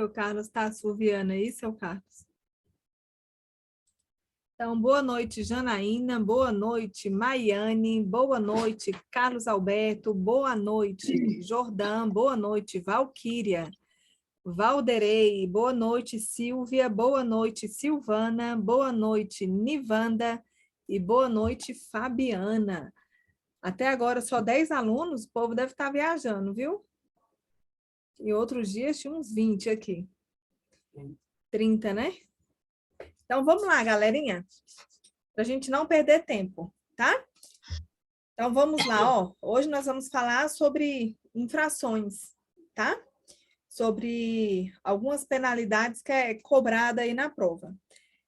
Seu Carlos está assoviando aí, seu Carlos? Então, boa noite, Janaína, boa noite, Maiane, boa noite, Carlos Alberto, boa noite, Jordão, boa noite, Valquíria, Valderei, boa noite, Silvia, boa noite, Silvana, boa noite, Nivanda e boa noite, Fabiana. Até agora só 10 alunos, o povo deve estar viajando, viu? E outros dias tinha uns 20 aqui. 30, né? Então, vamos lá, galerinha, para a gente não perder tempo, tá? Então, vamos lá, ó. Hoje nós vamos falar sobre infrações, tá? Sobre algumas penalidades que é cobrada aí na prova.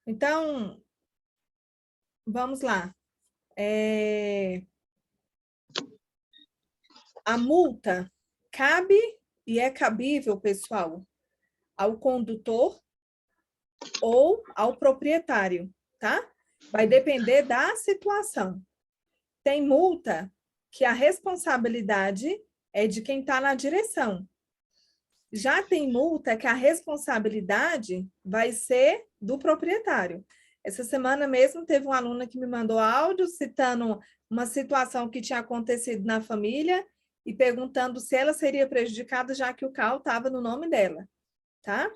Então, vamos lá. A multa cabe e é cabível, pessoal, ao condutor ou ao proprietário, tá? Vai depender da situação. Tem multa que a responsabilidade é de quem está na direção. Já tem multa que a responsabilidade vai ser do proprietário. Essa semana mesmo teve uma aluna que me mandou áudio citando uma situação que tinha acontecido na família e perguntando se ela seria prejudicada já que o carro estava no nome dela, tá?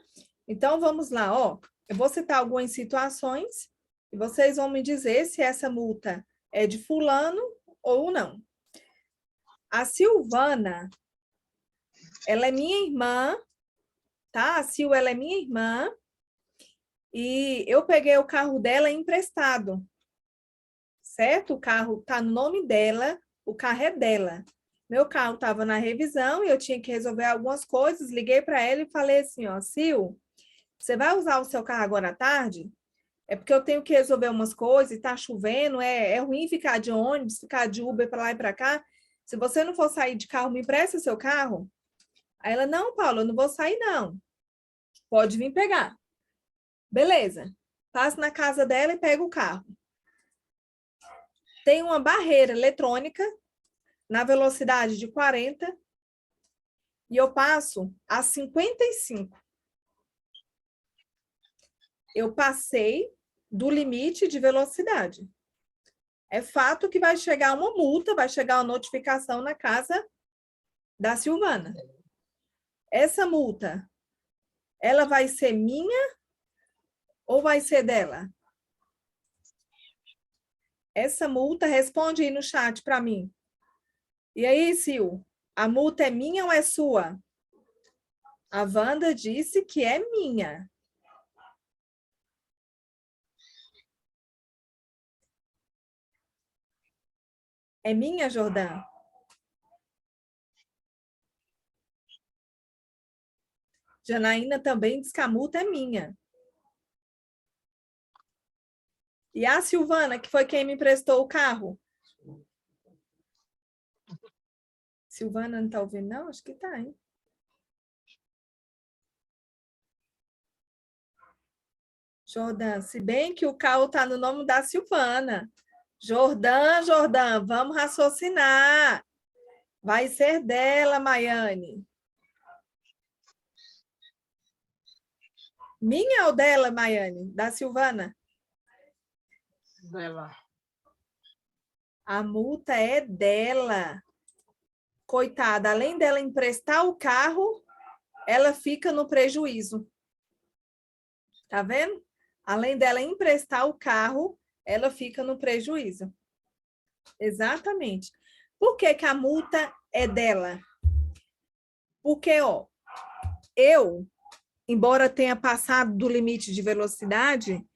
Então, vamos lá, ó. Eu vou citar algumas situações e vocês vão me dizer se essa multa é de fulano ou não. A Silvana, ela é minha irmã, tá? A Sil, ela é minha irmã e eu peguei o carro dela emprestado, certo? O carro tá no nome dela, o carro é dela. Meu carro estava na revisão e eu tinha que resolver algumas coisas, liguei para ela e falei assim, ó, Sil, você vai usar o seu carro agora à tarde? É porque eu tenho que resolver umas coisas e tá chovendo, é ruim ficar de ônibus, ficar de Uber para lá e para cá. Se você não for sair de carro, me empresta seu carro? Aí ela, não, Paula, eu não vou sair, não. Pode vir pegar. Beleza. Passo na casa dela e pego o carro. Tem uma barreira eletrônica na velocidade de 40 e eu passo a 55. Eu passei do limite de velocidade. É fato que vai chegar uma multa, vai chegar uma notificação na casa da Silvana. Essa multa, ela vai ser minha ou vai ser dela? Essa multa, responde aí no chat para mim. E aí, Sil, a multa é minha ou é sua? A Wanda disse que é minha. É minha, Jordã? Janaína também diz que a multa é minha. E a Silvana, que foi quem me emprestou o carro? Silvana não está ouvindo, não? Acho que está, hein? Jordã, se bem que o carro está no nome da Silvana. Jordã, vamos raciocinar. Vai ser dela, Maiane. Minha ou dela, Maiane? Da Silvana? Dela. A multa é dela. Coitada, além dela emprestar o carro, ela fica no prejuízo. Tá vendo? Além dela emprestar o carro, ela fica no prejuízo. Exatamente. Por que que a multa é dela? Porque, ó, eu, embora tenha passado do limite de velocidade,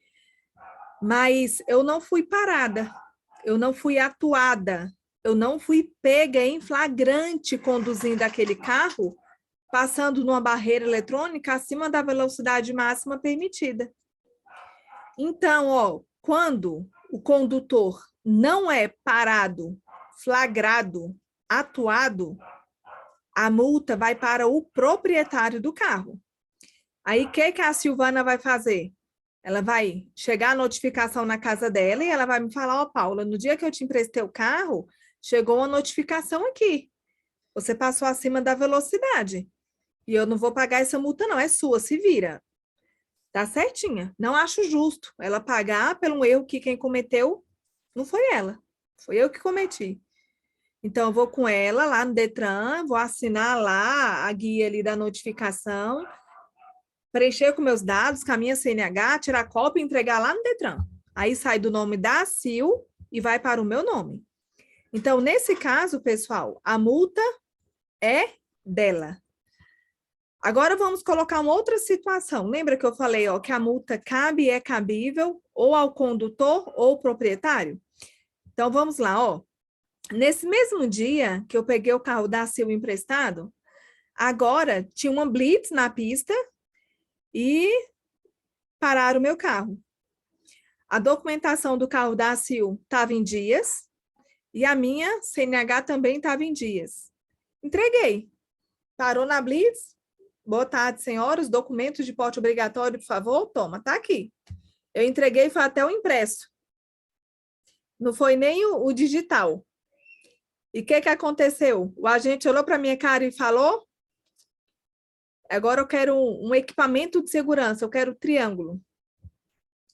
mas eu não fui parada, eu não fui atuada, eu não fui pega em flagrante conduzindo aquele carro, passando numa barreira eletrônica acima da velocidade máxima permitida. Então, ó, quando o condutor não é parado, flagrado, atuado, a multa vai para o proprietário do carro. Aí, o que a Silvana vai fazer? Ela vai chegar a notificação na casa dela e ela vai me falar, ó, Paula, no dia que eu te emprestei o carro, chegou uma notificação aqui. Você passou acima da velocidade. E eu não vou pagar essa multa, não. É sua, se vira. Tá certinha. Não acho justo ela pagar pelo erro que quem cometeu não foi ela. Foi eu que cometi. Então, eu vou com ela lá no Detran, vou assinar lá a guia ali da notificação, preencher com meus dados, com a minha CNH, tirar cópia e entregar lá no Detran. Aí sai do nome da Sil e vai para o meu nome. Então, nesse caso, pessoal, a multa é dela. Agora vamos colocar uma outra situação. Lembra que eu falei, ó, que a multa cabe e é cabível ou ao condutor ou ao proprietário? Então vamos lá, ó. Nesse mesmo dia que eu peguei o carro da Sil emprestado, agora tinha uma blitz na pista e pararam o meu carro. A documentação do carro da Sil estava em dias e a minha CNH também estava em dias. Entreguei. Parou na blitz. Boa tarde, senhoras. Documentos de porte obrigatório, por favor. Toma, tá aqui. Eu entreguei, foi até o impresso. Não foi nem o digital. E o que aconteceu? O agente olhou para minha cara e falou: agora eu quero um equipamento de segurança, eu quero triângulo.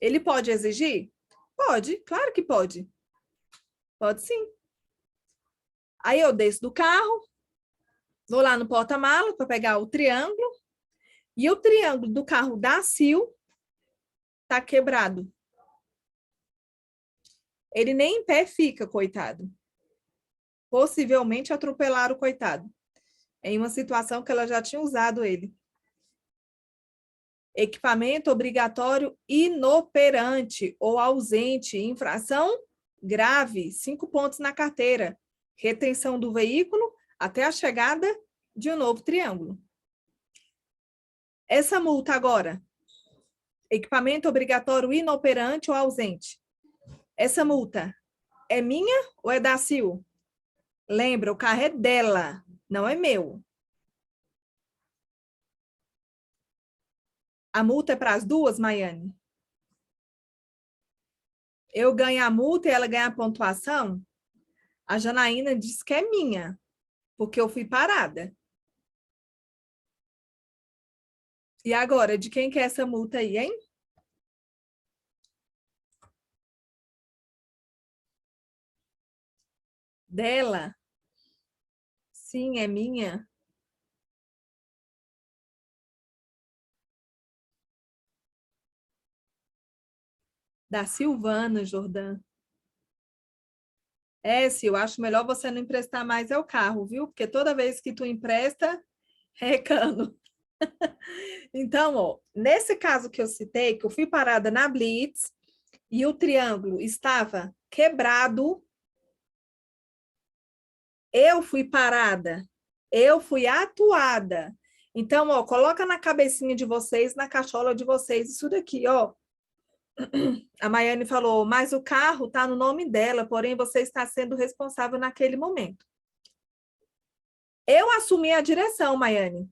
Ele pode exigir? Pode, claro que pode. Pode sim. Aí eu desço do carro, vou lá no porta-malas para pegar o triângulo, e o triângulo do carro da Sil tá quebrado. Ele nem em pé fica, coitado. Possivelmente atropelaram o coitado. Em uma situação que ela já tinha usado ele. Equipamento obrigatório inoperante ou ausente, infração grave, 5 pontos na carteira, retenção do veículo até a chegada de um novo triângulo. Essa multa agora, equipamento obrigatório inoperante ou ausente, essa multa é minha ou é da Sil? Lembra, o carro é dela, não é meu. A multa é para as duas, Maiane? Eu ganho a multa e ela ganha a pontuação? A Janaína diz que é minha, porque eu fui parada. E agora, de quem que é essa multa aí, hein? Dela? Sim, é minha. Da Silvana, Jordã. É, Sil, eu acho melhor você não emprestar mais é o carro, viu? Porque toda vez que tu empresta, é cano. Então, ó, nesse caso que eu citei, que eu fui parada na Blitz e o triângulo estava quebrado, eu fui parada, eu fui atuada. Então, ó, coloca na cabecinha de vocês, na cachola de vocês, isso daqui, ó. A Maiane falou, mas o carro está no nome dela, porém você está sendo responsável naquele momento. Eu assumi a direção, Maiane.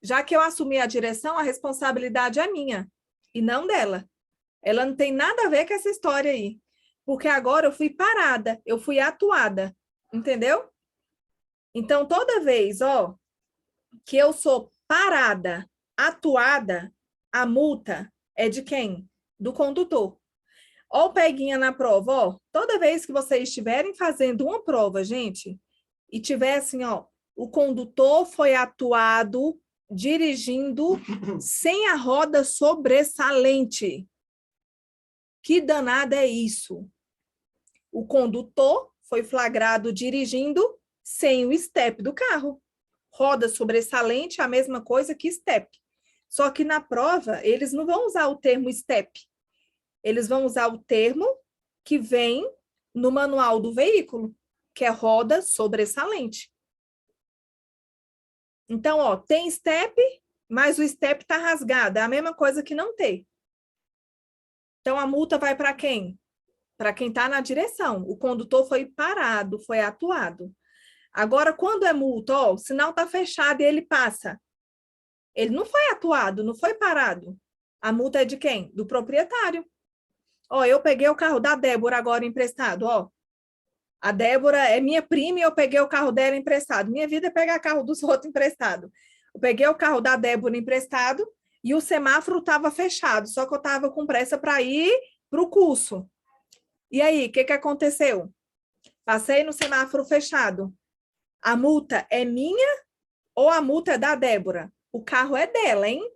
Já que eu assumi a direção, a responsabilidade é minha e não dela. Ela não tem nada a ver com essa história aí. Porque agora eu fui parada, eu fui atuada, entendeu? Então, toda vez, ó, que eu sou parada, atuada, a multa é de quem? Do condutor. Ó, o peguinha na prova, ó. Toda vez que vocês estiverem fazendo uma prova, gente, e tiver assim, ó, o condutor foi atuado dirigindo sem a roda sobressalente. Que danada é isso? O condutor foi flagrado dirigindo sem o step do carro. Roda sobressalente é a mesma coisa que step. Só que na prova, eles não vão usar o termo step. Eles vão usar o termo que vem no manual do veículo, que é roda sobressalente. Então, ó, tem step, mas o step está rasgado. É a mesma coisa que não ter. Então, a multa vai para quem? Para quem está na direção. O condutor foi parado, foi atuado. Agora, quando é multa, ó, o sinal está fechado e ele passa. Ele não foi atuado, não foi parado. A multa é de quem? Do proprietário. Ó, eu peguei o carro da Débora agora emprestado, ó. A Débora é minha prima e eu peguei o carro dela emprestado. Minha vida é pegar carro dos outros emprestado. Eu peguei o carro da Débora emprestado e o semáforo estava fechado, só que eu estava com pressa para ir para o curso. E aí, o que aconteceu? Passei no semáforo fechado. A multa é minha ou a multa é da Débora? O carro é dela, hein?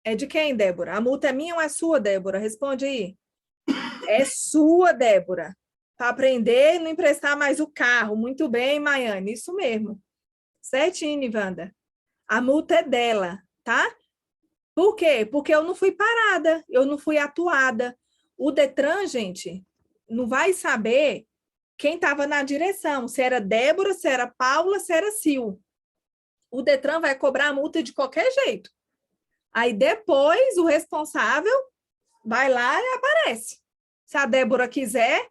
É de quem, Débora? A multa é minha ou é sua, Débora? Responde aí. É sua, Débora. Para aprender e não emprestar mais o carro. Muito bem, Maiane. Isso mesmo. Certinho, Nivanda. A multa é dela, tá? Por quê? Porque eu não fui parada, eu não fui atuada. O Detran, gente, não vai saber quem estava na direção, se era Débora, se era Paula, se era Sil. O Detran vai cobrar a multa de qualquer jeito. Aí depois o responsável vai lá e aparece. Se a Débora quiser,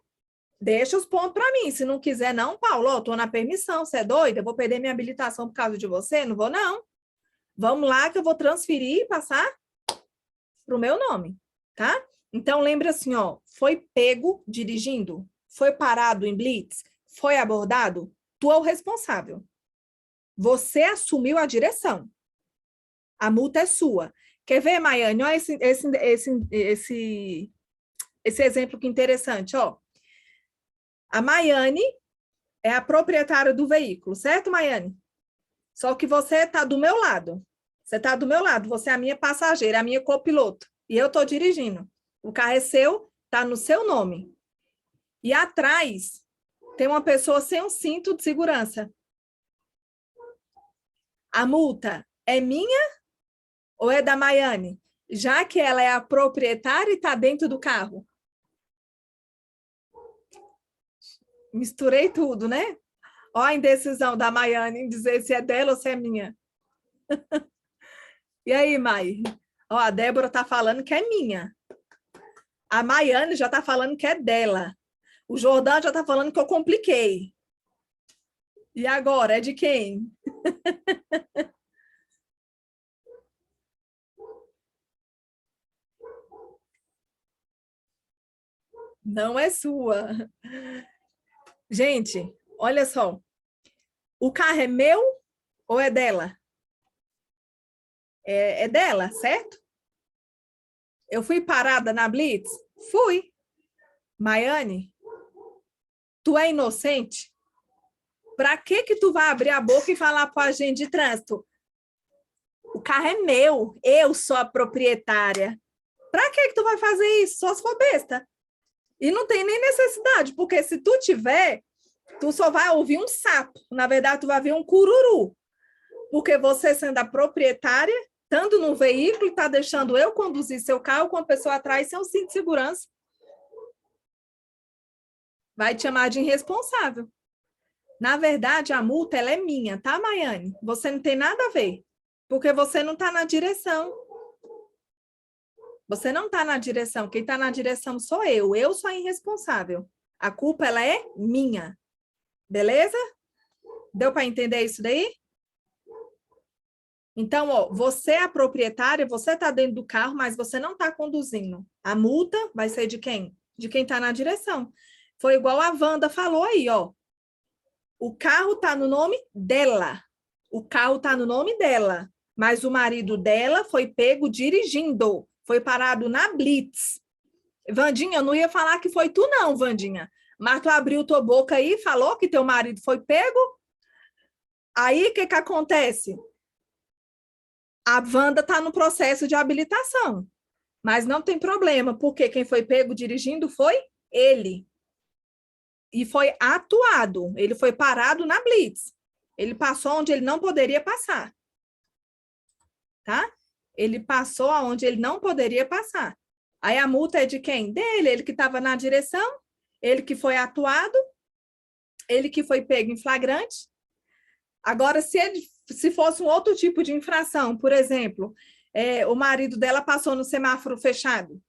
deixa os pontos para mim. Se não quiser, não, Paulo, eu tô na permissão, você é doida? Eu vou perder minha habilitação por causa de você? Não vou, não. Vamos lá que eu vou transferir e passar para o meu nome, tá? Então, lembra assim, ó, foi pego dirigindo, foi parado em blitz, foi abordado, tu é o responsável. Você assumiu a direção. A multa é sua. Quer ver, Maiane? Olha esse exemplo que interessante, ó. A Maiane é a proprietária do veículo, certo, Maiane? Só que você está do meu lado. Você está do meu lado, você é a minha passageira, a minha copiloto. E eu estou dirigindo. O carro é seu, está no seu nome. E atrás tem uma pessoa sem um cinto de segurança. A multa é minha ou é da Maiane? Já que ela é a proprietária e está dentro do carro. Misturei tudo, né? Ó a indecisão da Maiane em dizer se é dela ou se é minha. E aí, Mai? Ó, a Débora está falando que é minha. A Maiane já está falando que é dela. O Jordão já está falando que eu compliquei. E agora, é de quem? Não é sua. Gente, olha só. O carro é meu ou é dela? É dela, certo? Eu fui parada na Blitz? Fui. Maiane, tu é inocente? Para que tu vai abrir a boca e falar para o agente de trânsito? O carro é meu, eu sou a proprietária. Para que tu vai fazer isso? Só se for besta. E não tem nem necessidade, porque se tu tiver, tu só vai ouvir um sapo. Na verdade, tu vai ver um cururu. Porque você, sendo a proprietária, estando no veículo, está deixando eu conduzir seu carro com a pessoa atrás sem um cinto de segurança. Vai te chamar de irresponsável. Na verdade, a multa ela é minha, tá, Maiane? Você não tem nada a ver, porque você não está na direção. Você não está na direção. Quem está na direção sou eu. Eu sou a irresponsável. A culpa ela é minha. Beleza? Deu para entender isso daí? Então, ó, você é a proprietária, você está dentro do carro, mas você não está conduzindo. A multa vai ser de quem? De quem está na direção. Foi igual a Wanda falou aí, ó. O carro está no nome dela. O carro está no nome dela. Mas o marido dela foi pego dirigindo. Foi parado na Blitz. Vandinha, eu não ia falar que foi tu, não, Vandinha. Mas tu abriu tua boca aí e falou que teu marido foi pego. Aí, o que que acontece? A Wanda está no processo de habilitação. Mas não tem problema, porque quem foi pego dirigindo foi ele. E foi atuado. Ele foi parado na Blitz. Ele passou onde ele não poderia passar. Tá? Ele passou aonde ele não poderia passar. Aí a multa é de quem? Dele, ele que estava na direção, ele que foi atuado, ele que foi pego em flagrante. Agora, se fosse um outro tipo de infração, por exemplo, o marido dela passou no semáforo fechado.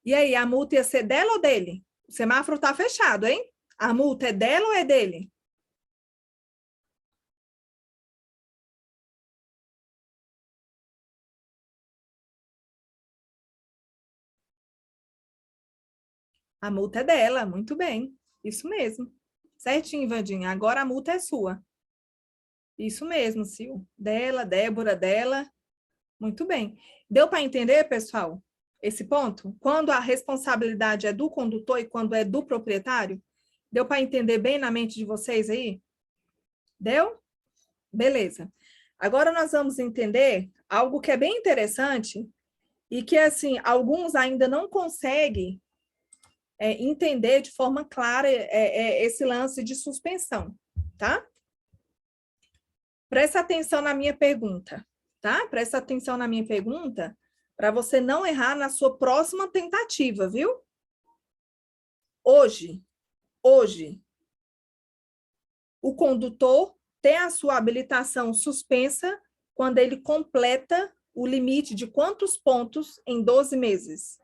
E aí, a multa ia ser dela ou dele? O semáforo está fechado, hein? A multa é dela ou é dele? A multa é dela, muito bem. Isso mesmo. Certinho, Vandinha. Agora a multa é sua. Isso mesmo, Sil. Dela, Débora, dela. Muito bem. Deu para entender, pessoal, esse ponto? Quando a responsabilidade é do condutor e quando é do proprietário? Deu para entender bem na mente de vocês aí? Deu? Beleza. Agora nós vamos entender algo que é bem interessante e que, assim, alguns ainda não conseguem entender de forma clara esse lance de suspensão, tá? Presta atenção na minha pergunta, tá? Presta atenção na minha pergunta para você não errar na sua próxima tentativa, viu? Hoje, o condutor tem a sua habilitação suspensa quando ele completa o limite de quantos pontos em 12 meses?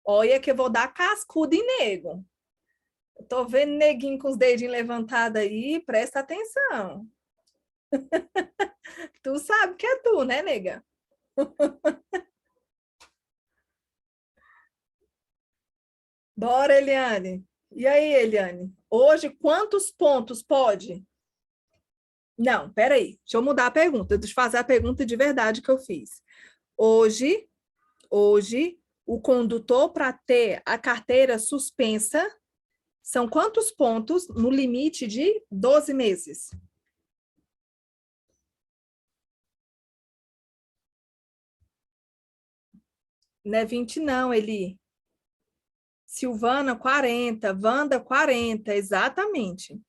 Olha que eu vou dar cascudo em nego. Eu tô vendo neguinho com os dedinhos levantados aí, presta atenção. Tu sabe que é tu, né, nega? Bora, Eliane. E aí, Eliane? Hoje, quantos pontos pode? Não, peraí. Deixa eu mudar a pergunta. Deixa eu fazer a pergunta de verdade que eu fiz. Hoje, o condutor, para ter a carteira suspensa, são quantos pontos no limite de 12 meses? Não é 20, não, Eli. Silvana, 40. Wanda, 40. Exatamente.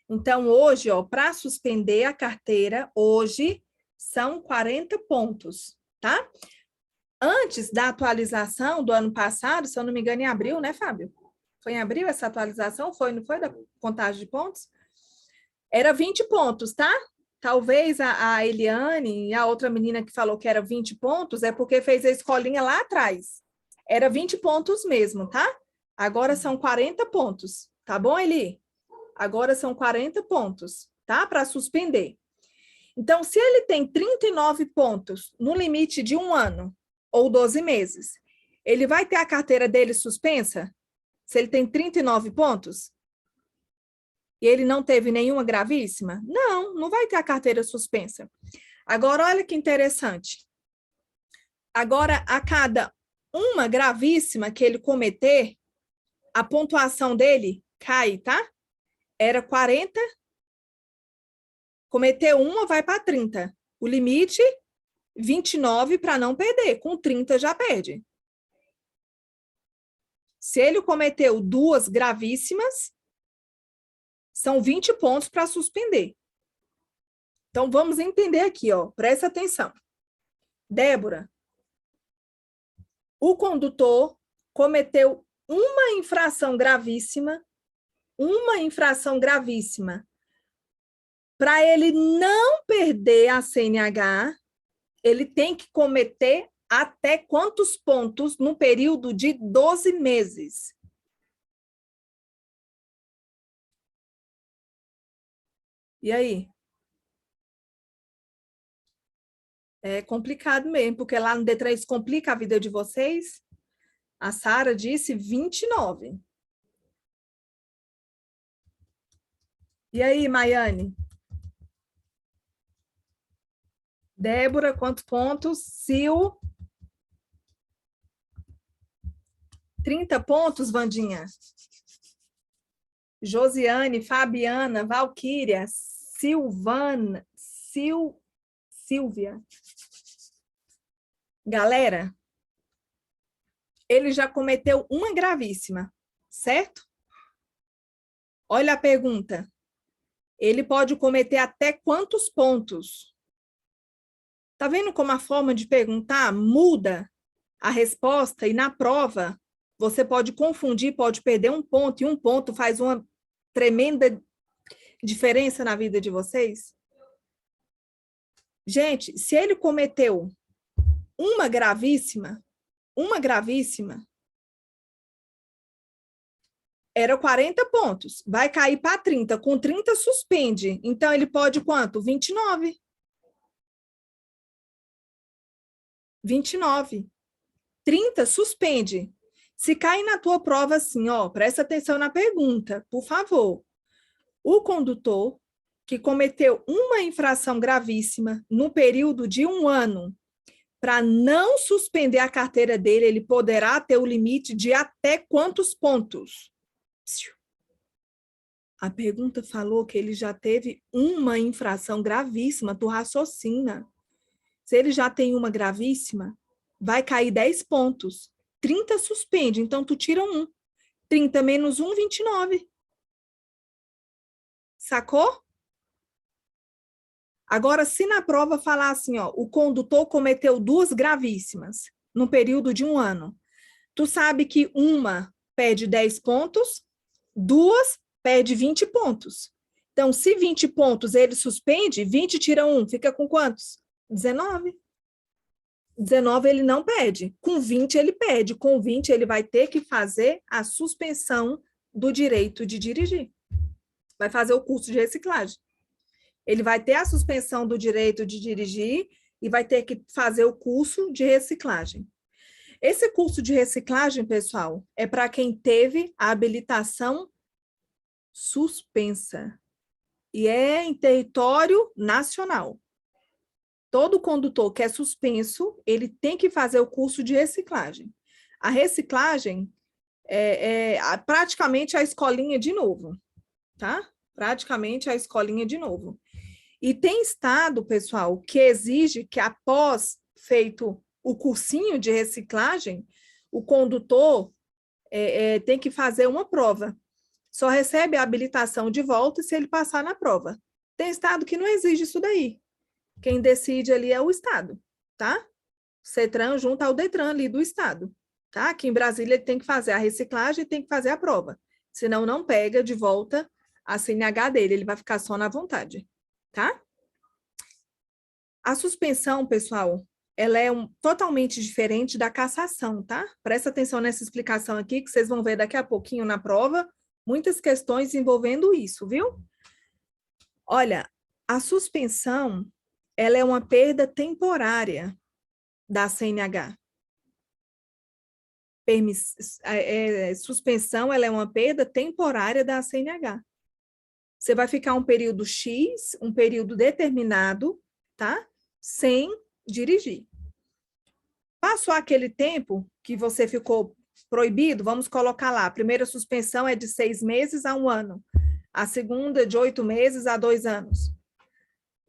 Então, hoje, ó, para suspender a carteira, hoje são 40 pontos, tá? Antes da atualização do ano passado, se eu não me engano, em abril, né, Fábio? Foi em abril essa atualização? Foi, não foi da contagem de pontos? Era 20 pontos, tá? Talvez a Eliane e a outra menina que falou que era 20 pontos é porque fez a escolinha lá atrás. Era 20 pontos mesmo, tá? Agora são 40 pontos. Tá bom, Eli? Agora são 40 pontos, tá? Para suspender. Então, se ele tem 39 pontos no limite de um ano ou 12 meses, ele vai ter a carteira dele suspensa? Se ele tem 39 pontos? E ele não teve nenhuma gravíssima? Não, não vai ter a carteira suspensa. Agora, olha que interessante. Agora, a cada uma gravíssima que ele cometer, a pontuação dele cai, tá? Era 40, cometeu uma, vai para 30. O limite, 29 para não perder. Com 30 já perde. Se ele cometeu duas gravíssimas, são 20 pontos para suspender. Então, vamos entender aqui, ó. Presta atenção. Débora, o condutor cometeu uma infração gravíssima. Para ele não perder a CNH, ele tem que cometer até quantos pontos no período de 12 meses? E aí? É complicado mesmo, porque lá no Detran isso complica a vida de vocês. A Sara disse 29. E aí, Maiane? Débora, quantos pontos? Sil? 30 pontos, Vandinha? Josiane, Fabiana, Valquíria, Silvana, Silvia. Galera, ele já cometeu uma gravíssima, certo? Olha a pergunta. Ele pode cometer até quantos pontos? Tá vendo como a forma de perguntar muda a resposta? E na prova, você pode confundir, pode perder um ponto, e um ponto faz uma tremenda diferença na vida de vocês? Gente, se ele cometeu uma gravíssima, era 40 pontos. Vai cair para 30. Com 30, suspende. Então, ele pode quanto? 29. 29. 30, suspende. Se cair na tua prova assim, ó, presta atenção na pergunta, por favor. O condutor que cometeu uma infração gravíssima no período de 1 ano, para não suspender a carteira dele, ele poderá ter o limite de até quantos pontos? A pergunta falou que ele já teve uma infração gravíssima, tu raciocina. Se ele já tem uma gravíssima, vai cair 10 pontos. 30 suspende, então tu tira 1. 30 menos 1, 29. Sacou? Agora, se na prova falar assim, ó, o condutor cometeu 2 gravíssimas no período de 1 ano, tu sabe que uma perde 10 pontos, 2 perde 20 pontos. Então, se 20 pontos ele suspende, 20 tira 1, fica com quantos? 19. 19 ele não pede, com 20 ele pede, com 20 ele vai ter que fazer a suspensão do direito de dirigir. Vai fazer o curso de reciclagem. Ele vai ter a suspensão do direito de dirigir e vai ter que fazer o curso de reciclagem. Esse curso de reciclagem, pessoal, é para quem teve a habilitação suspensa e é em território nacional. Todo condutor que é suspenso, ele tem que fazer o curso de reciclagem. A reciclagem é praticamente a escolinha de novo, tá? Praticamente a escolinha de novo. E tem estado, pessoal, que exige que após feito o cursinho de reciclagem, o condutor tem que fazer uma prova. Só recebe a habilitação de volta se ele passar na prova. Tem estado que não exige isso daí. Quem decide ali é o estado, tá? O CETRAN junto ao DETRAN ali do estado, tá? Aqui em Brasília ele tem que fazer a reciclagem e tem que fazer a prova. Senão não pega de volta a CNH dele, ele vai ficar só na vontade, tá? A suspensão, pessoal, ela é totalmente diferente da cassação, tá? Presta atenção nessa explicação aqui, que vocês vão ver daqui a pouquinho na prova, muitas questões envolvendo isso, viu? Olha, a suspensão, ela é uma perda temporária da CNH. Suspensão, ela é uma perda temporária da CNH. Você vai ficar um período X, um período determinado, tá? Sem dirigir. Passou aquele tempo que você ficou proibido, vamos colocar lá, a primeira suspensão é de 6 meses a 1 ano, a segunda de 8 meses a 2 anos.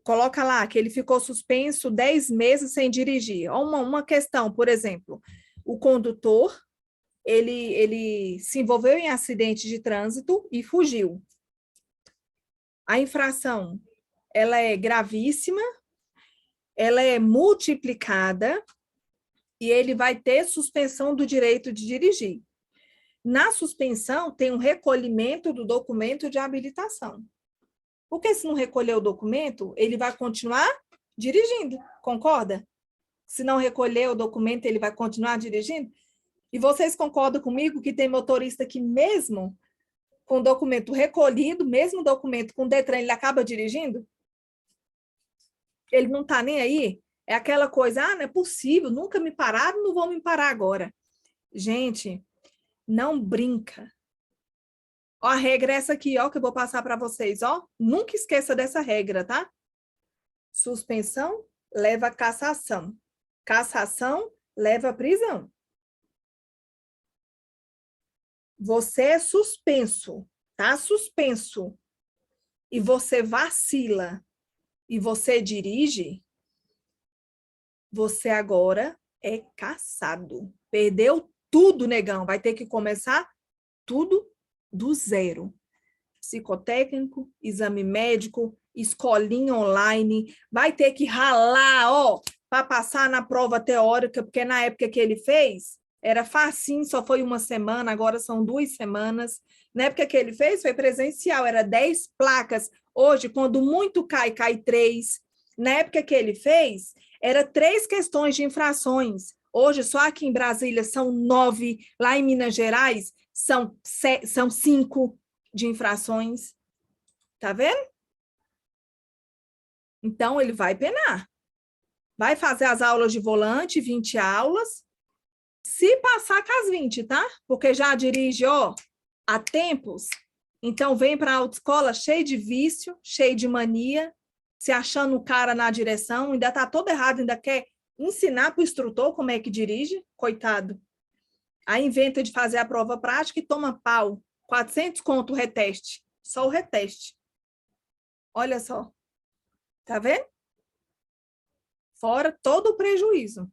Coloca lá que ele ficou suspenso 10 meses sem dirigir. Uma questão, por exemplo, o condutor, ele se envolveu em acidente de trânsito e fugiu. A infração, ela é gravíssima, ela é multiplicada e ele vai ter suspensão do direito de dirigir. Na suspensão, tem um recolhimento do documento de habilitação. Porque se não recolher o documento, ele vai continuar dirigindo, concorda? Se não recolher o documento, ele vai continuar dirigindo? E vocês concordam comigo que tem motorista que mesmo com documento recolhido, mesmo documento com DETRAN, ele acaba dirigindo? Ele não está nem aí? É aquela coisa, não é possível, nunca me pararam, não vão me parar agora. Gente, não brinca. Ó, a regra é essa aqui, ó, que eu vou passar para vocês, ó. Nunca esqueça dessa regra, tá? Suspensão leva a cassação. Cassação leva a prisão. Você é suspenso, tá? Suspenso. E você vacila e você dirige, você agora é cassado. Perdeu tudo, negão. Vai ter que começar tudo do zero. Psicotécnico, exame médico, escolinha online, vai ter que ralar, ó, para passar na prova teórica, porque na época que ele fez, era facinho, só foi 1 semana, agora são 2 semanas. Na época que ele fez, foi presencial, era 10 placas. Hoje, quando muito cai, cai 3. Na época que ele fez, era 3 questões de infrações. Hoje, só aqui em Brasília são 9, lá em Minas Gerais são 5 de infrações. Tá vendo? Então, ele vai penar. Vai fazer as aulas de volante, 20 aulas, Se passar com as 20, tá? Porque já dirige, ó, há tempos. Então, vem para a autoescola cheio de vício, cheio de mania, se achando o cara na direção, ainda tá todo errado, ainda quer ensinar para o instrutor como é que dirige, coitado. Aí inventa de fazer a prova prática e toma pau. 400 conto o reteste. Só o reteste. Olha só. Tá vendo? Fora todo o prejuízo.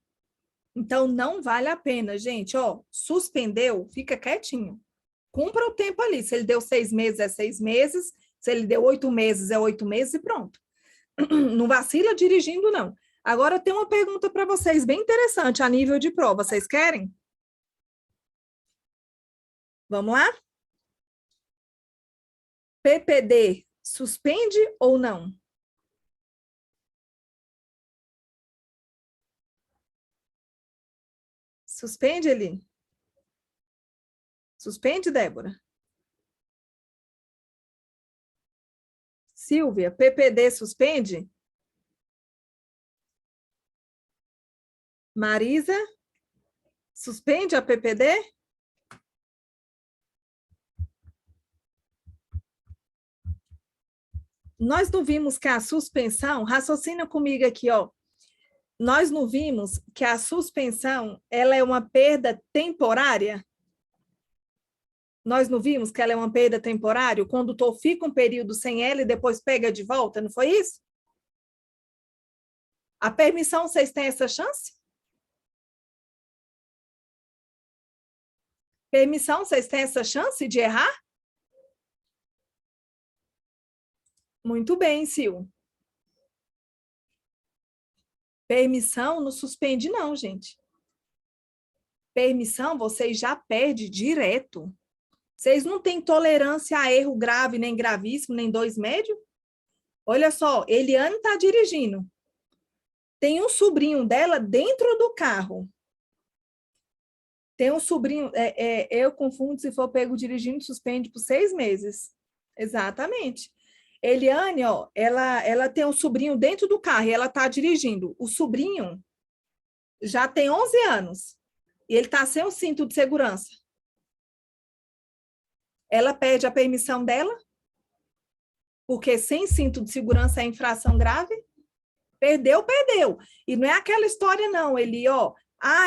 Então, não vale a pena, gente. Ó, suspendeu, fica quietinho. Cumpra o tempo ali. Se ele deu 6 meses, é 6 meses. Se ele deu 8 meses, é 8 meses e pronto. Não vacila dirigindo, não. Agora, tem uma pergunta para vocês bem interessante a nível de prova. Vocês querem? Vamos lá? PPD, suspende ou não? Suspende, Eli? Suspende, Débora? Silvia, PPD suspende? Marisa, suspende a PPD? Nós não vimos que a suspensão, raciocina comigo aqui, ó. Nós não vimos que a suspensão, ela é uma perda temporária? Nós não vimos que ela é uma perda temporária? O condutor fica um período sem ela e depois pega de volta, não foi isso? A permissão, vocês têm essa chance? Permissão, vocês têm essa chance de errar? Muito bem, Sil. Permissão não suspende, não, gente. Permissão, vocês já perdem direto. Vocês não têm tolerância a erro grave, nem gravíssimo, nem 2 médio? Olha só, Eliane está dirigindo. Tem um sobrinho dela dentro do carro. Tem um sobrinho, eu confundo se for pego dirigindo, suspende por 6 meses. Exatamente. Eliane, ó, ela tem um sobrinho dentro do carro e ela está dirigindo. O sobrinho já tem 11 anos e ele está sem o cinto de segurança. Ela pede a permissão dela, porque sem cinto de segurança é infração grave. Perdeu, perdeu. E não é aquela história, não. Ele, ó,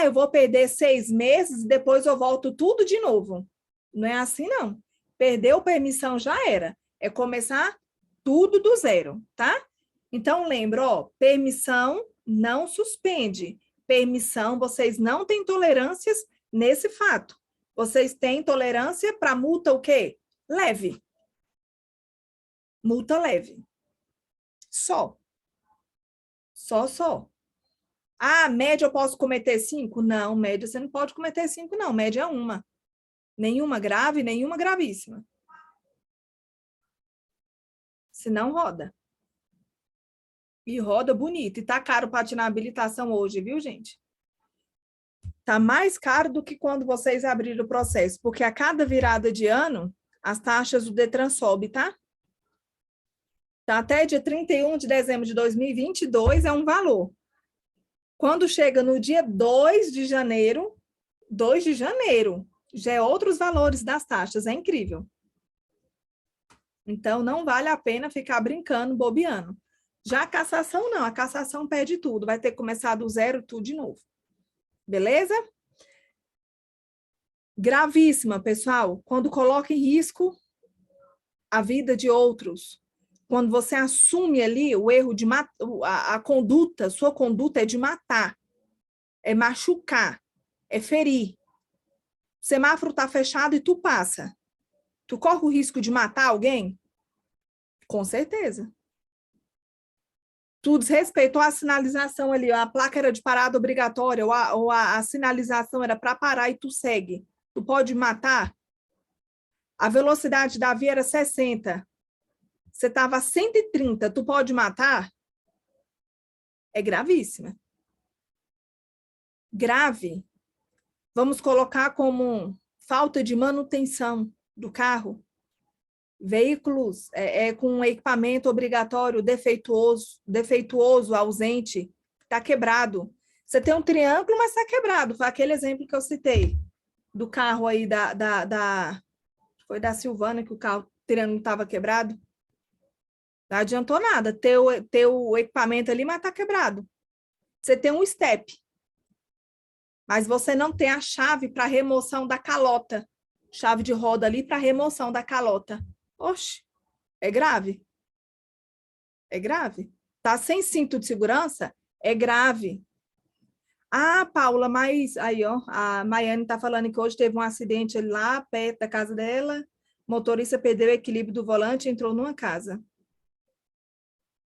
eu vou perder 6 meses e depois eu volto tudo de novo. Não é assim, não. Perdeu permissão, já era. É começar tudo do zero, tá? Então, lembra, ó, permissão não suspende. Permissão, vocês não têm tolerâncias nesse fato. Vocês têm tolerância para multa o quê? Leve. Multa leve. Só. Só. Média eu posso cometer 5? Não, média você não pode cometer 5, não. Média é uma. Nenhuma grave, nenhuma gravíssima. Senão roda. E roda bonito. E tá caro patinar a habilitação hoje, viu, gente? Tá mais caro do que quando vocês abriram o processo, porque a cada virada de ano, as taxas do Detran sobem, tá? Tá até dia 31 de dezembro de 2022 é um valor. Quando chega no dia 2 de janeiro, já é outros valores das taxas, é incrível. Então, não vale a pena ficar brincando, bobeando. Já a cassação, não. A cassação pede tudo. Vai ter que começar do zero, tudo de novo. Beleza? Gravíssima, pessoal. Quando coloca em risco a vida de outros. Quando você assume ali o erro de matar, a conduta, sua conduta é de matar, é machucar, é ferir. O semáforo está fechado e tu passa. Tu corre o risco de matar alguém? Com certeza. Tu desrespeitou a sinalização ali, a placa era de parada obrigatória, ou a sinalização era para parar e tu segue. Tu pode matar? A velocidade da via era 60. Você estava a 130, tu pode matar? É gravíssima. Grave. Vamos colocar como falta de manutenção do carro. Veículos com equipamento obrigatório defeituoso, ausente, está quebrado. Você tem um triângulo, mas está quebrado. Foi aquele exemplo que eu citei, do carro aí foi da Silvana, que o triângulo estava quebrado. Não adiantou nada ter o equipamento ali, mas está quebrado. Você tem um step, mas você não tem a chave para remoção da calota. Chave de roda ali para remoção da calota. Oxe, é grave. É grave. Tá sem cinto de segurança? É grave. Ah, Paula, mas aí, ó, a Maiane tá falando que hoje teve um acidente lá perto da casa dela. O motorista perdeu o equilíbrio do volante e entrou numa casa.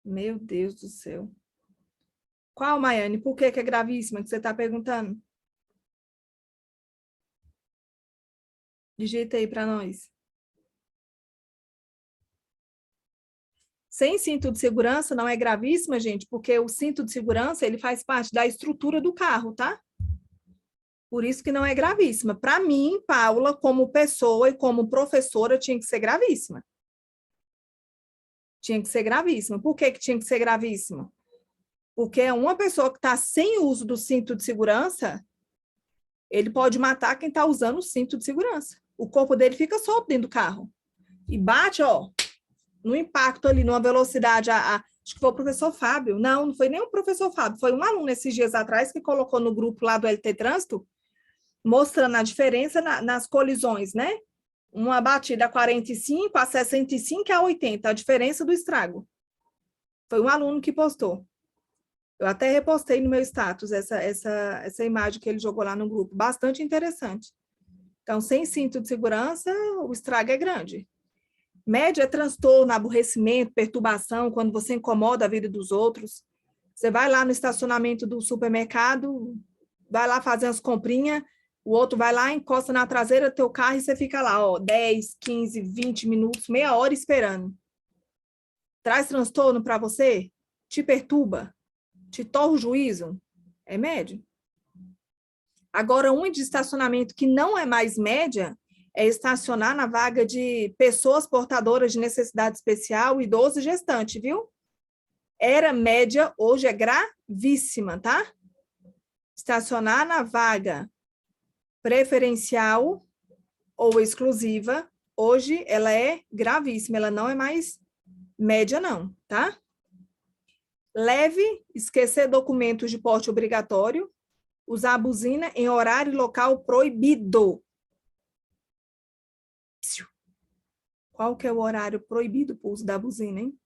Meu Deus do céu. Qual, Maiane? Por que é gravíssima que você está perguntando? Digita aí para nós. Sem cinto de segurança não é gravíssima, gente, porque o cinto de segurança ele faz parte da estrutura do carro, tá? Por isso que não é gravíssima. Para mim, Paula, como pessoa e como professora, tinha que ser gravíssima. Tinha que ser gravíssima. Por que tinha que ser gravíssima? Porque uma pessoa que está sem uso do cinto de segurança, ele pode matar quem está usando o cinto de segurança. O corpo dele fica solto dentro do carro. E bate, ó, no impacto ali, numa velocidade. Acho que foi o professor Fábio. Não foi nem o professor Fábio. Foi um aluno esses dias atrás que colocou no grupo lá do LT Trânsito, mostrando a diferença nas colisões, né? Uma batida a 45, a 65 e a 80, a diferença do estrago. Foi um aluno que postou. Eu até repostei no meu status essa imagem que ele jogou lá no grupo. Bastante interessante. Então, sem cinto de segurança, o estrago é grande. Média é transtorno, aborrecimento, perturbação, quando você incomoda a vida dos outros. Você vai lá no estacionamento do supermercado, vai lá fazer as comprinhas, o outro vai lá, encosta na traseira do teu carro e você fica lá, ó, 10, 15, 20 minutos, meia hora esperando. Traz transtorno para você? Te perturba? Te torra o juízo? É médio? Agora, um de estacionamento que não é mais média é estacionar na vaga de pessoas portadoras de necessidade especial, idoso e gestante, viu? Era média, hoje é gravíssima, tá? Estacionar na vaga preferencial ou exclusiva, hoje ela é gravíssima, ela não é mais média não, tá? Leve, esquecer documentos de porte obrigatório, usar a buzina em horário e local proibido. Qual que é o horário proibido para o uso da buzina, hein?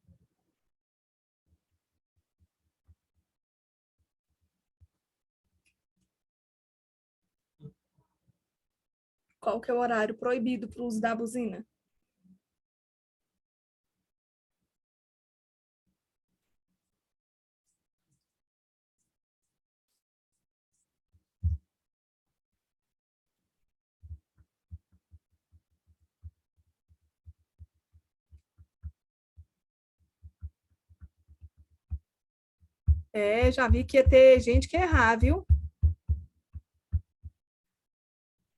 Qual que é o horário proibido para o uso da buzina? É, já vi que ia ter gente que ia errar, viu?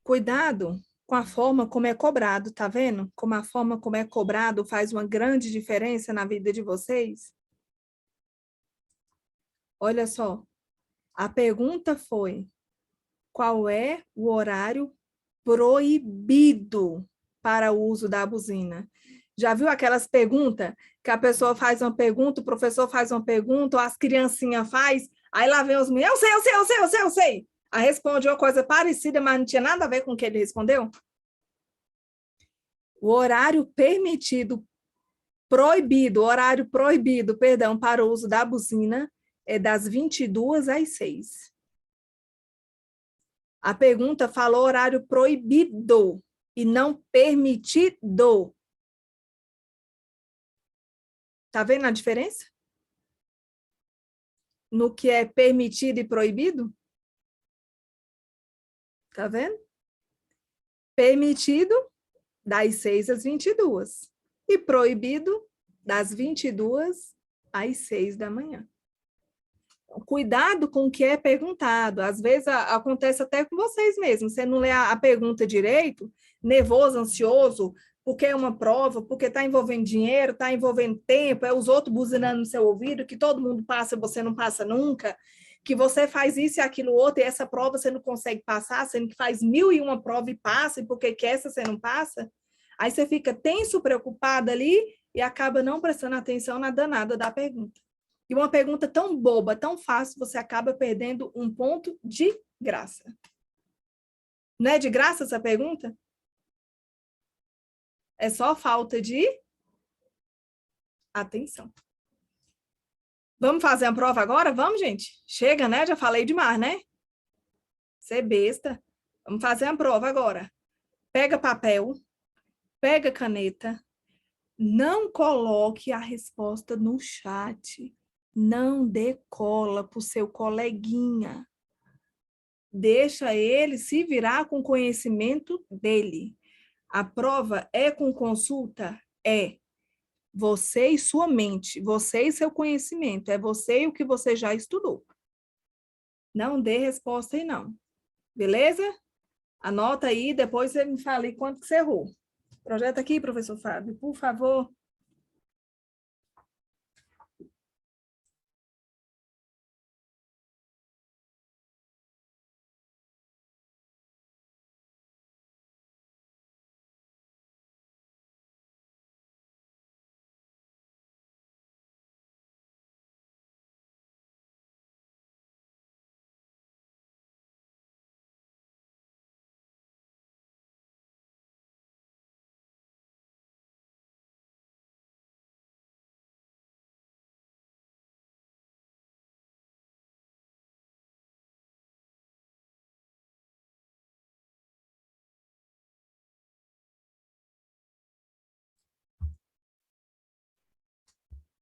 Cuidado com a forma como é cobrado, tá vendo? Como a forma como é cobrado faz uma grande diferença na vida de vocês. Olha só, a pergunta foi: qual é o horário proibido para o uso da buzina? Já viu aquelas perguntas que a pessoa faz uma pergunta, o professor faz uma pergunta, ou as criancinhas faz, aí lá vem os meninos, eu sei. Aí responde uma coisa parecida, mas não tinha nada a ver com o que ele respondeu. O horário horário proibido, perdão, para o uso da buzina é das 22 às 6. A pergunta falou horário proibido e não permitido. Tá vendo a diferença? No que é permitido e proibido? Tá vendo? Permitido, das 6 às 22. E proibido, das 22 às 6 da manhã. Cuidado com o que é perguntado. Às vezes acontece até com vocês mesmos. Você não lê a pergunta direito, nervoso, ansioso, porque é uma prova, porque está envolvendo dinheiro, está envolvendo tempo, é os outros buzinando no seu ouvido, que todo mundo passa, você não passa nunca. que você faz isso e aquilo outro, e essa prova você não consegue passar, sendo que faz 1001 prova e passa, e porque que essa você não passa, aí você fica tenso, preocupado ali, e acaba não prestando atenção na danada da pergunta. E uma pergunta tão boba, tão fácil, você acaba perdendo um ponto de graça. Não é de graça essa pergunta? É só falta de atenção. Vamos fazer a prova agora? Vamos, gente? Chega, né? Já falei demais, né? Você é besta. Vamos fazer a prova agora. Pega papel, pega caneta, não coloque a resposta no chat. Não dê cola para o seu coleguinha. Deixa ele se virar com o conhecimento dele. A prova é com consulta? É. Você e sua mente, você e seu conhecimento, é você e o que você já estudou. Não dê resposta aí, não. Beleza? Anota aí, depois você me fala aí quanto que você errou. Projeta aqui, professor Fábio, por favor.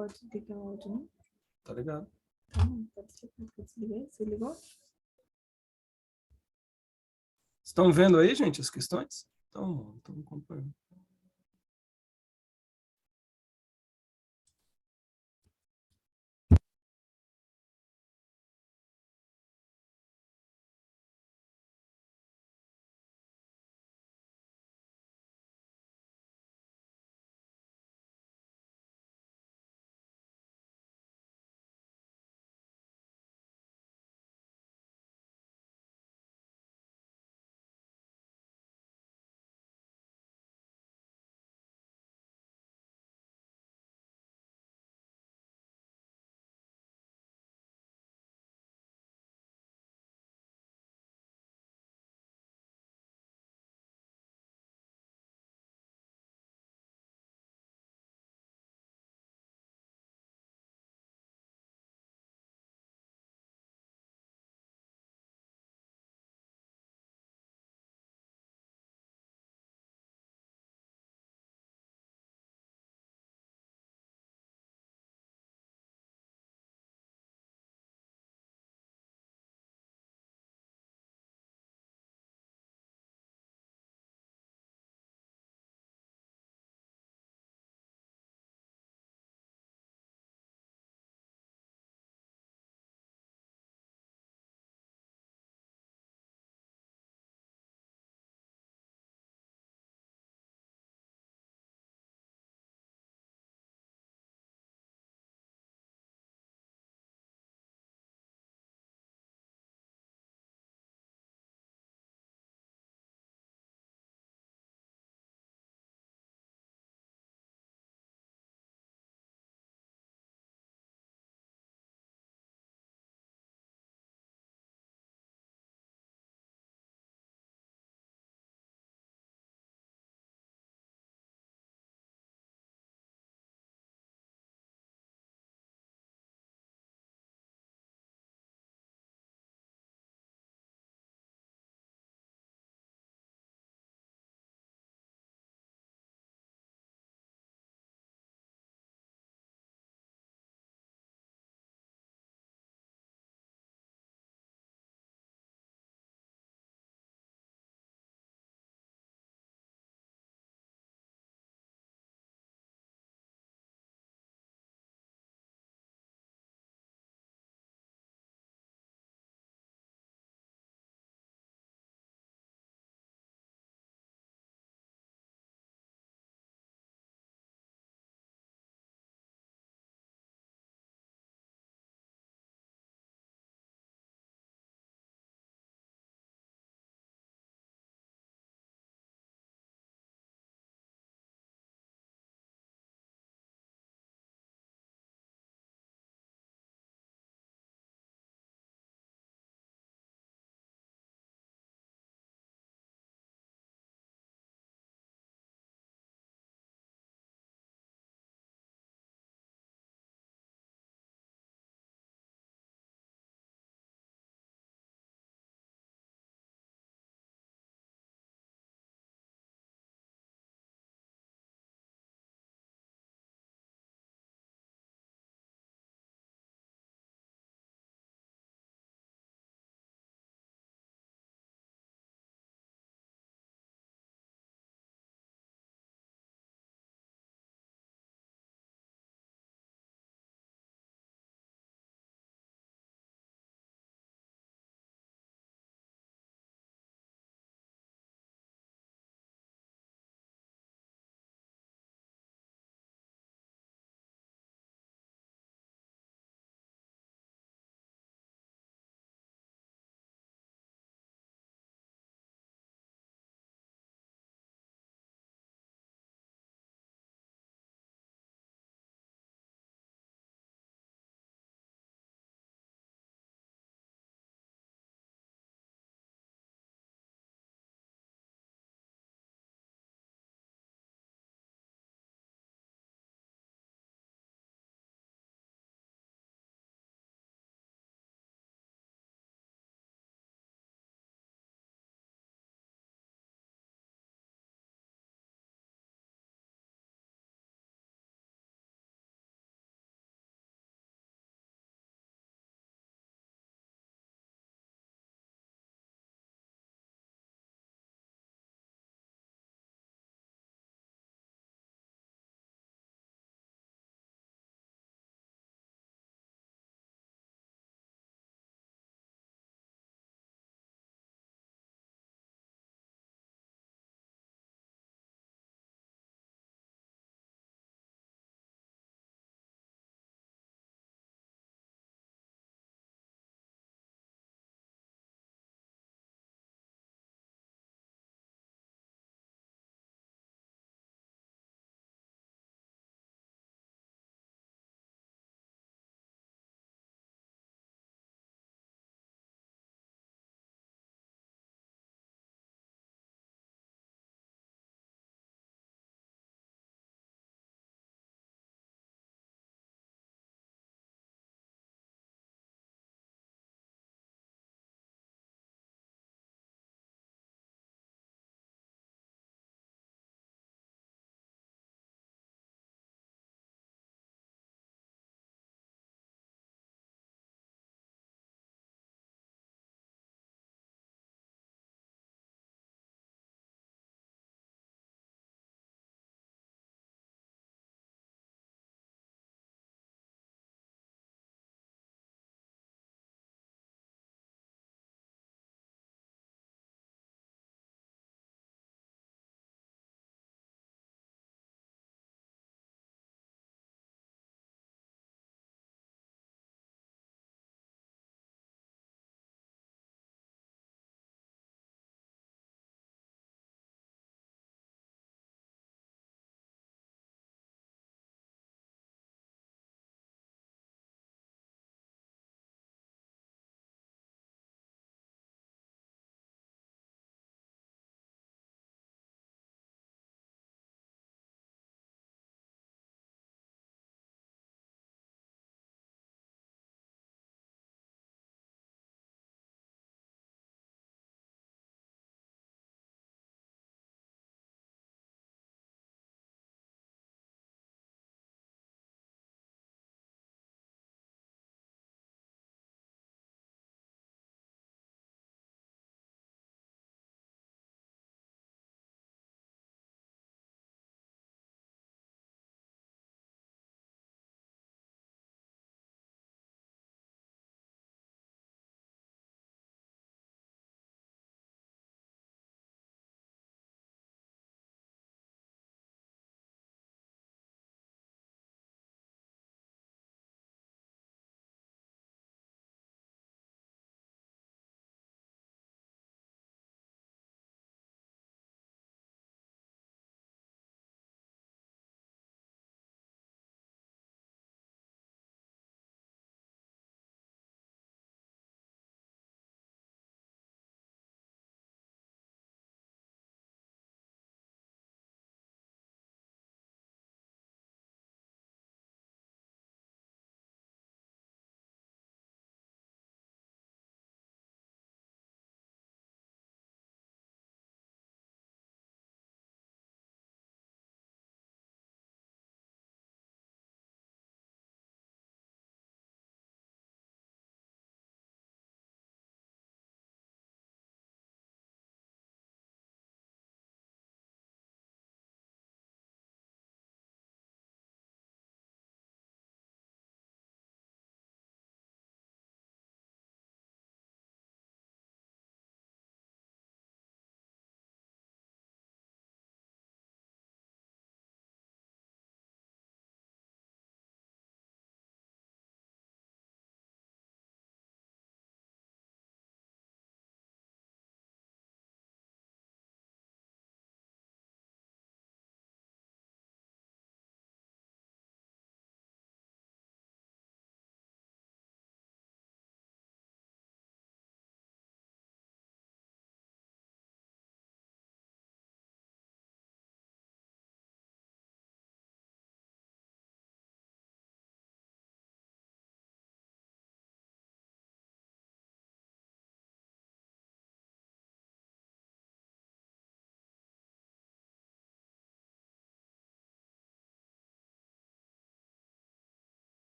Pode ligar o áudio, não? Tá ligado? Pode desligar. Você ligou? Estão vendo aí, gente, as questões? Então, acompanhando.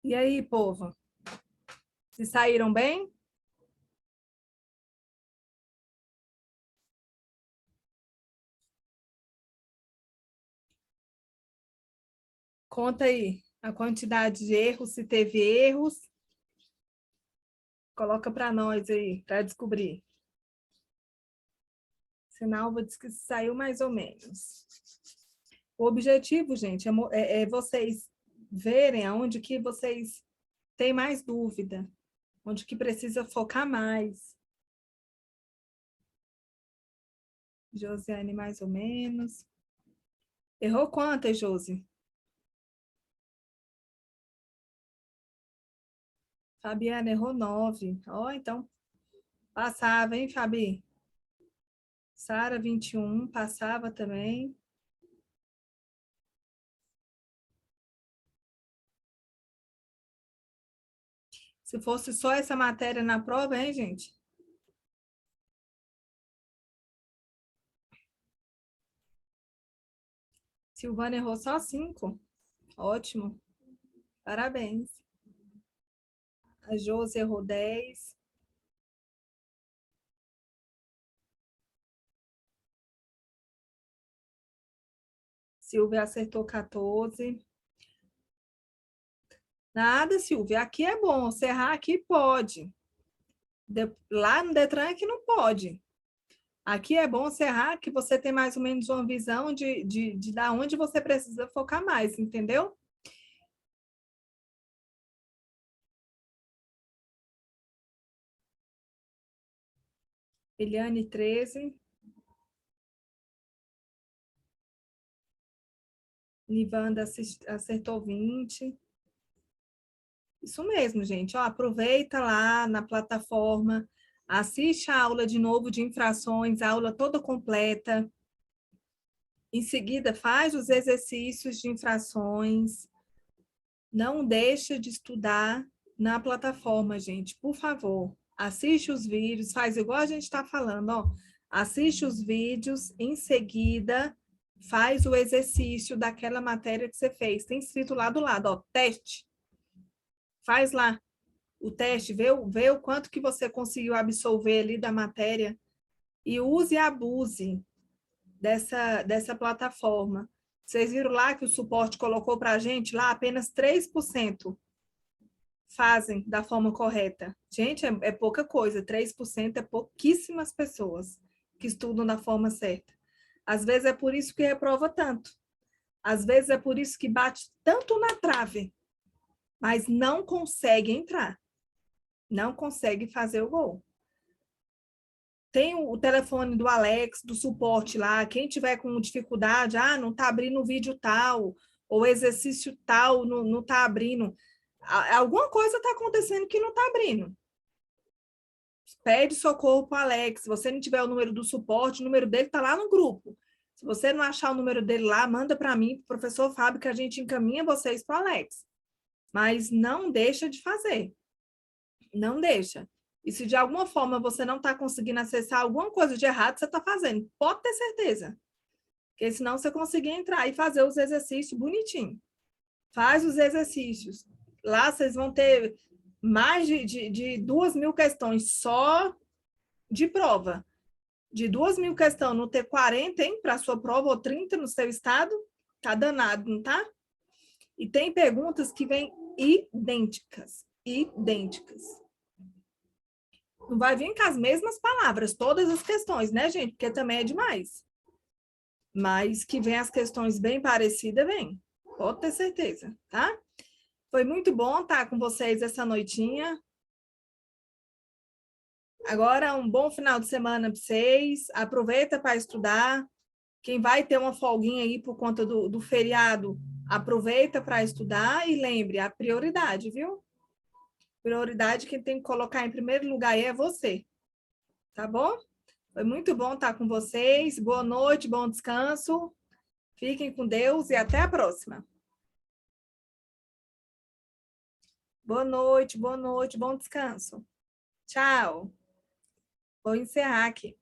E aí, povo? Se saíram bem? Conta aí a quantidade de erros, se teve erros. Coloca para nós aí, para descobrir. Senão, vou dizer que saiu mais ou menos. O objetivo, gente, é vocês verem aonde que vocês têm mais dúvida, onde que precisa focar mais. Josiane, mais ou menos. Errou quantas, Josi? Fabiana errou 9. Ó, então passava, hein, Fabi? Sara, 21, passava também. Se fosse só essa matéria na prova, hein, gente? Silvana errou só 5. Ótimo. Parabéns. A Josi errou 10. Silvia acertou 14. Nada, Silvia. Aqui é bom. Serrar aqui pode. Lá no Detran é que não pode. Aqui é bom serrar que você tem mais ou menos uma visão de da onde você precisa focar mais, entendeu? Eliane, 13. Nivanda acertou 20. Isso mesmo, gente. Ó, aproveita lá na plataforma, assiste a aula de novo de infrações, a aula toda completa. Em seguida, faz os exercícios de infrações. Não deixa de estudar na plataforma, gente, por favor. Assiste os vídeos, faz igual a gente está falando, ó. Assiste os vídeos, em seguida, faz o exercício daquela matéria que você fez. Tem escrito lá do lado, ó, teste. Faz lá o teste, vê o quanto que você conseguiu absorver ali da matéria e use e abuse dessa plataforma. Vocês viram lá que o suporte colocou para a gente lá apenas 3% fazem da forma correta. Gente, é pouca coisa, 3% é pouquíssimas pessoas que estudam da forma certa. Às vezes é por isso que reprova tanto. Às vezes é por isso que bate tanto na trave, mas não consegue entrar. Não consegue fazer o gol. Tem o telefone do Alex, do suporte lá. Quem tiver com dificuldade, não está abrindo o vídeo tal, ou exercício tal, não está abrindo. Alguma coisa está acontecendo que não está abrindo. Pede socorro para o Alex. Se você não tiver o número do suporte, o número dele está lá no grupo. Se você não achar o número dele lá, manda para mim, para o professor Fábio, que a gente encaminha vocês para o Alex. Mas não deixa de fazer. Não deixa. E se de alguma forma você não está conseguindo acessar alguma coisa de errado, você está fazendo. Pode ter certeza. Porque senão você conseguir entrar e fazer os exercícios bonitinho. Faz os exercícios. Lá vocês vão ter mais de 2.000 questões só de prova. De 2.000 questões, não ter 40, hein, para a sua prova, ou 30 no seu estado, tá danado, não tá? E tem perguntas que vêm idênticas. Idênticas. Não vai vir com as mesmas palavras, todas as questões, né, gente? Porque também é demais. Mas que vem as questões bem parecidas, vem. Pode ter certeza, tá? Foi muito bom estar com vocês essa noitinha. Agora, um bom final de semana para vocês. Aproveita para estudar. Quem vai ter uma folguinha aí por conta do feriado, aproveita para estudar e lembre, a prioridade, viu? Prioridade, quem tem que colocar em primeiro lugar aí é você, tá bom? Foi muito bom estar com vocês. Boa noite, bom descanso. Fiquem com Deus e até a próxima. Boa noite, bom descanso. Tchau. Vou encerrar aqui.